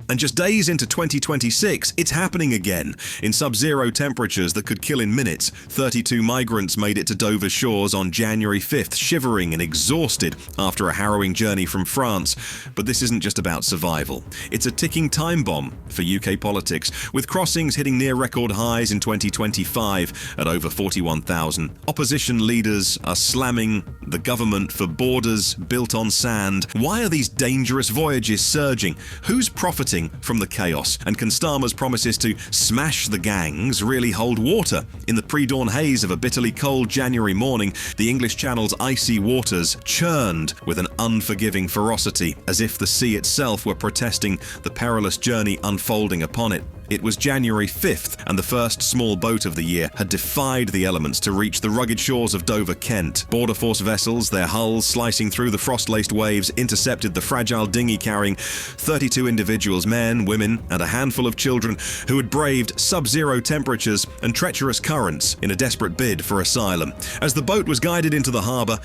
And just days into 2026, it's happening again. In sub-zero temperatures that could kill in minutes, 32 migrants made it to Dover's shores on January 5th, shivering and exhausted after a harrowing journey from France. But this isn't just about survival. It's a ticking time bomb for UK politics, with crossings hitting near record highs in 2025 at over 41,000. Opposition leaders are slamming the government for borders built on sand. Why are these dangerous voyages surging? Who's profiting from the chaos? And can Starmer's promises to smash the gangs really hold water? In the pre-dawn haze of a bitterly cold January morning, the English Channel's icy waters churned with an unforgiving ferocity, as if the sea itself were protesting the perilous journey unfolding upon it. It was January 5th, and the first small boat of the year had defied the elements to reach the rugged shores of Dover, Kent. Border Force vessels, their hulls slicing through the frost-laced waves, intercepted the fragile dinghy carrying 32 individuals, men, women, and a handful of children who had braved sub-zero temperatures and treacherous currents in a desperate bid for asylum. As the boat was guided into the harbour,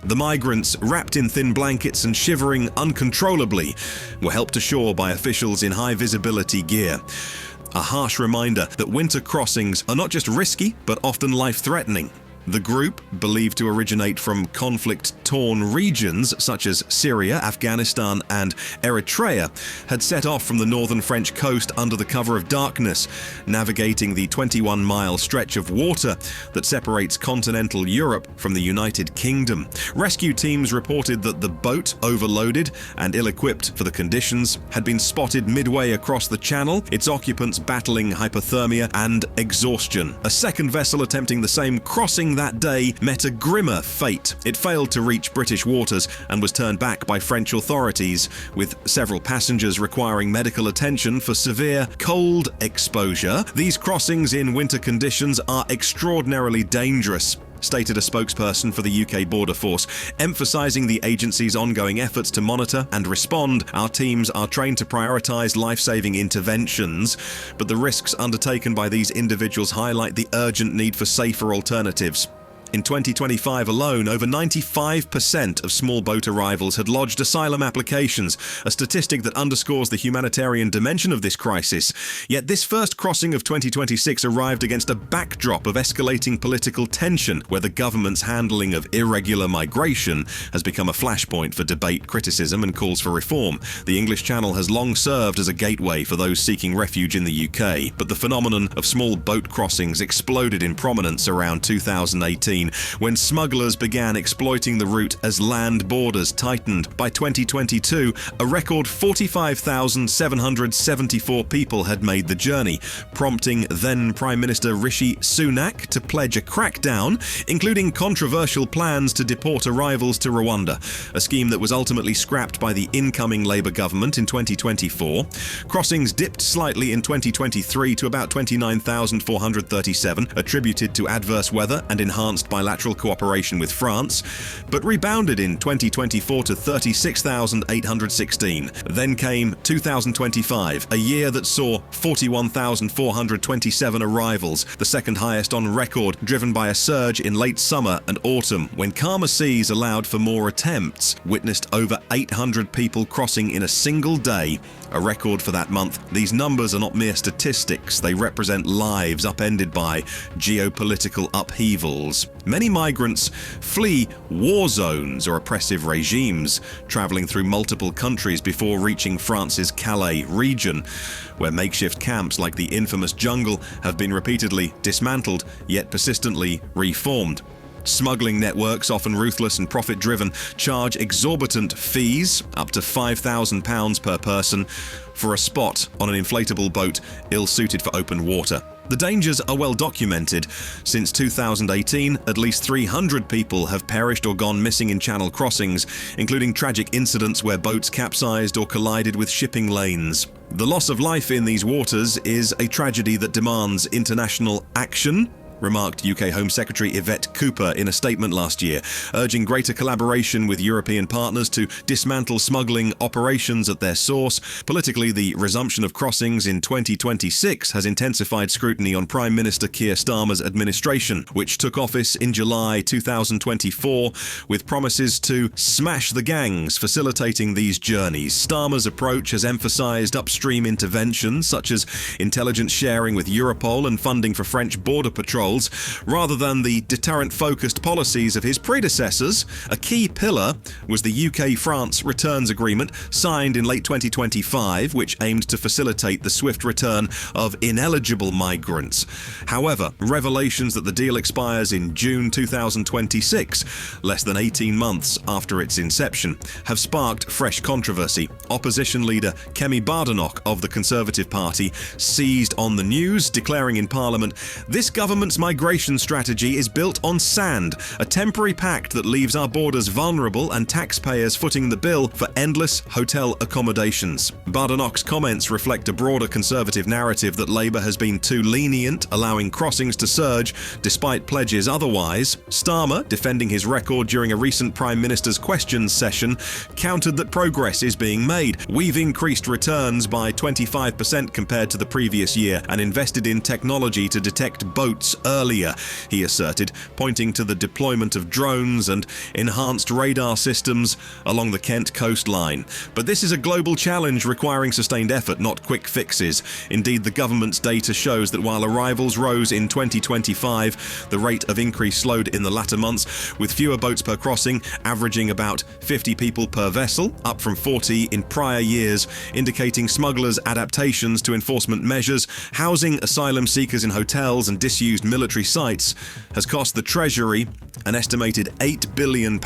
the migrants, wrapped in thin blankets and shivering uncontrollably, were helped ashore by officials in high-visibility gear. A harsh reminder that winter crossings are not just risky, but often life-threatening. The group, believed to originate from conflict-torn regions such as Syria, Afghanistan, and Eritrea, had set off from the northern French coast under the cover of darkness, navigating the 21-mile stretch of water that separates continental Europe from the United Kingdom. Rescue teams reported that the boat, overloaded and ill-equipped for the conditions, had been spotted midway across the channel, its occupants battling hypothermia and exhaustion. A second vessel attempting the same crossing that day met a grimmer fate. It failed to reach British waters and was turned back by French authorities, with several passengers requiring medical attention for severe cold exposure. These crossings in winter conditions are extraordinarily dangerous, stated a spokesperson for the UK Border Force, emphasising the agency's ongoing efforts to monitor and respond. Our teams are trained to prioritise life-saving interventions, but the risks undertaken by these individuals highlight the urgent need for safer alternatives. In 2025 alone, over 95% of small boat arrivals had lodged asylum applications, a statistic that underscores the humanitarian dimension of this crisis. Yet this first crossing of 2026 arrived against a backdrop of escalating political tension, where the government's handling of irregular migration has become a flashpoint for debate, criticism, and calls for reform. The English Channel has long served as a gateway for those seeking refuge in the UK, but the phenomenon of small boat crossings exploded in prominence around 2018. When smugglers began exploiting the route as land borders tightened. By 2022, a record 45,774 people had made the journey, prompting then Prime Minister Rishi Sunak to pledge a crackdown, including controversial plans to deport arrivals to Rwanda, a scheme that was ultimately scrapped by the incoming Labour government in 2024. Crossings dipped slightly in 2023 to about 29,437, attributed to adverse weather and enhanced bilateral cooperation with France, but rebounded in 2024 to 36,816. Then came 2025, a year that saw 41,427 arrivals, the second highest on record, driven by a surge in late summer and autumn, when calmer seas allowed for more attempts. Witnessed over 800 people crossing in a single day, a record for that month. These numbers are not mere statistics, they represent lives upended by geopolitical upheavals. Many migrants flee war zones or oppressive regimes, travelling through multiple countries before reaching France's Calais region, where makeshift camps like the infamous jungle have been repeatedly dismantled, yet persistently reformed. Smuggling networks, often ruthless and profit-driven, charge exorbitant fees, up to £5,000 per person, for a spot on an inflatable boat ill-suited for open water. The dangers are well documented. Since 2018, at least 300 people have perished or gone missing in channel crossings, including tragic incidents where boats capsized or collided with shipping lanes. The loss of life in these waters is a tragedy that demands international action, remarked UK Home Secretary Yvette Cooper in a statement last year, urging greater collaboration with European partners to dismantle smuggling operations at their source. Politically, the resumption of crossings in 2026 has intensified scrutiny on Prime Minister Keir Starmer's administration, which took office in July 2024, with promises to smash the gangs facilitating these journeys. Starmer's approach has emphasised upstream interventions such as intelligence sharing with Europol and funding for French border patrols, rather than the deterrent-focused policies of his predecessors. A key pillar was the UK-France returns agreement signed in late 2025, which aimed to facilitate the swift return of ineligible migrants. However, revelations that the deal expires in June 2026, less than 18 months after its inception, have sparked fresh controversy. Opposition leader Kemi Badenoch of the Conservative Party seized on the news, declaring in Parliament, "This government's migration strategy is built on sand, a temporary pact that leaves our borders vulnerable and taxpayers footing the bill for endless hotel accommodations." Badenoch's comments reflect a broader Conservative narrative that Labour has been too lenient, allowing crossings to surge despite pledges otherwise. Starmer, defending his record during a recent Prime Minister's Questions session, countered that progress is being made. "We've increased returns by 25% compared to the previous year and invested in technology to detect boats earlier," he asserted, pointing to the deployment of drones and enhanced radar systems along the Kent coastline. But this is a global challenge requiring sustained effort, not quick fixes. Indeed, the government's data shows that while arrivals rose in 2025, the rate of increase slowed in the latter months, with fewer boats per crossing, averaging about 50 people per vessel, up from 40 in prior years, indicating smugglers' adaptations to enforcement measures. Housing asylum seekers in hotels and disused military sites has cost the Treasury an estimated £8 billion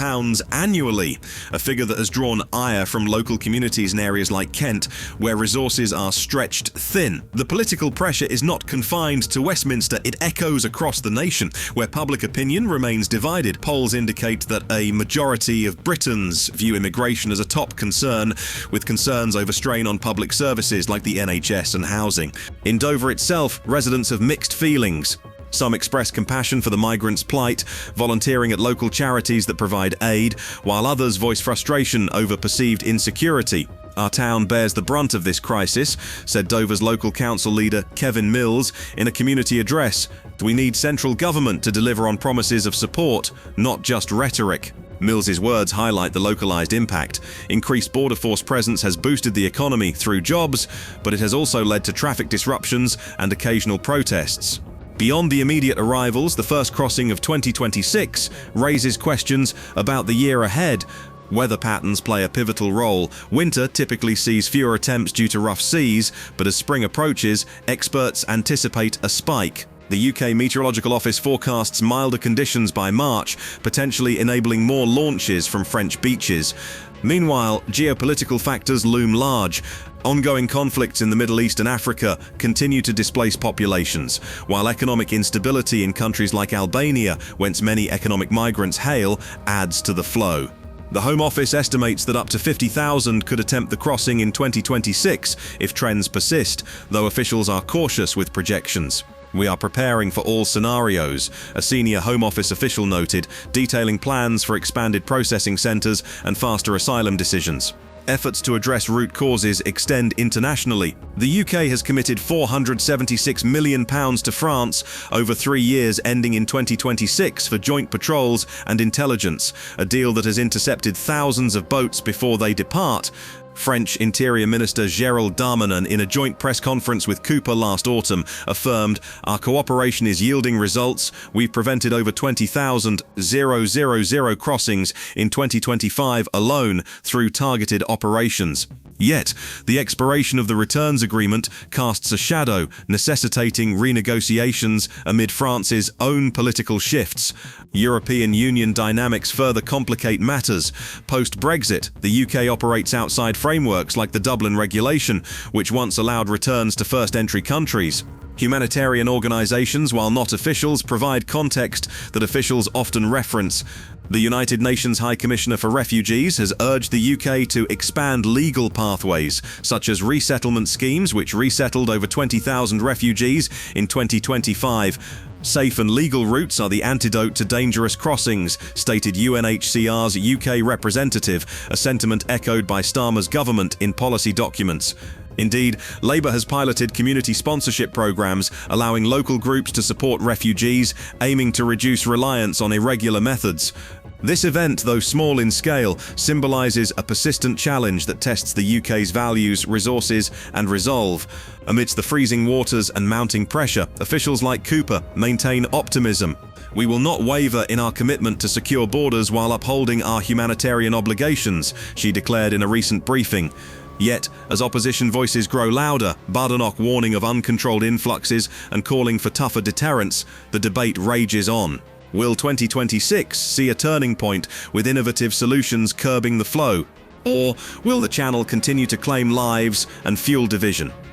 annually, a figure that has drawn ire from local communities in areas like Kent, where resources are stretched thin. The political pressure is not confined to Westminster, it echoes across the nation, where public opinion remains divided. Polls indicate that a majority of Britons view immigration as a top concern, with concerns over strain on public services like the NHS and housing. In Dover itself, residents have mixed feelings. Some express compassion for the migrants' plight, volunteering at local charities that provide aid, while others voice frustration over perceived insecurity. "Our town bears the brunt of this crisis," said Dover's local council leader Kevin Mills in a community address. "We need central government to deliver on promises of support, not just rhetoric." Mills's words highlight the localized impact. Increased border force presence has boosted the economy through jobs, but it has also led to traffic disruptions and occasional protests. Beyond the immediate arrivals, the first crossing of 2026 raises questions about the year ahead. Weather patterns play a pivotal role. Winter typically sees fewer attempts due to rough seas, but as spring approaches, experts anticipate a spike. The UK Meteorological Office forecasts milder conditions by March, potentially enabling more launches from French beaches. Meanwhile, geopolitical factors loom large. Ongoing conflicts in the Middle East and Africa continue to displace populations, while economic instability in countries like Albania, whence many economic migrants hail, adds to the flow. The Home Office estimates that up to 50,000 could attempt the crossing in 2026 if trends persist, though officials are cautious with projections. "We are preparing for all scenarios," a senior Home Office official noted, detailing plans for expanded processing centres and faster asylum decisions. Efforts to address root causes extend internationally. The UK has committed £476 million to France over 3 years ending in 2026 for joint patrols and intelligence, a deal that has intercepted thousands of boats before they depart. French Interior Minister Gérald Darmanin, in a joint press conference with Cooper last autumn, affirmed, "Our cooperation is yielding results. We've prevented over 20,000 crossings in 2025 alone through targeted operations." Yet, the expiration of the returns agreement casts a shadow, necessitating renegotiations amid France's own political shifts. European Union dynamics further complicate matters. Post-Brexit, the UK operates outside frameworks like the Dublin Regulation, which once allowed returns to first entry countries. Humanitarian organisations, while not officials, provide context that officials often reference. The United Nations High Commissioner for Refugees has urged the UK to expand legal pathways, such as resettlement schemes, which resettled over 20,000 refugees in 2025. Safe and legal routes are the antidote to dangerous crossings, stated UNHCR's UK representative, a sentiment echoed by Starmer's government in policy documents. Indeed, Labour has piloted community sponsorship programmes allowing local groups to support refugees, aiming to reduce reliance on irregular methods. This event, though small in scale, symbolises a persistent challenge that tests the UK's values, resources and resolve. Amidst the freezing waters and mounting pressure, officials like Cooper maintain optimism. "We will not waver in our commitment to secure borders while upholding our humanitarian obligations," she declared in a recent briefing. Yet, as opposition voices grow louder, Badenoch warning of uncontrolled influxes and calling for tougher deterrence, the debate rages on. Will 2026 see a turning point with innovative solutions curbing the flow? Or will the channel continue to claim lives and fuel division?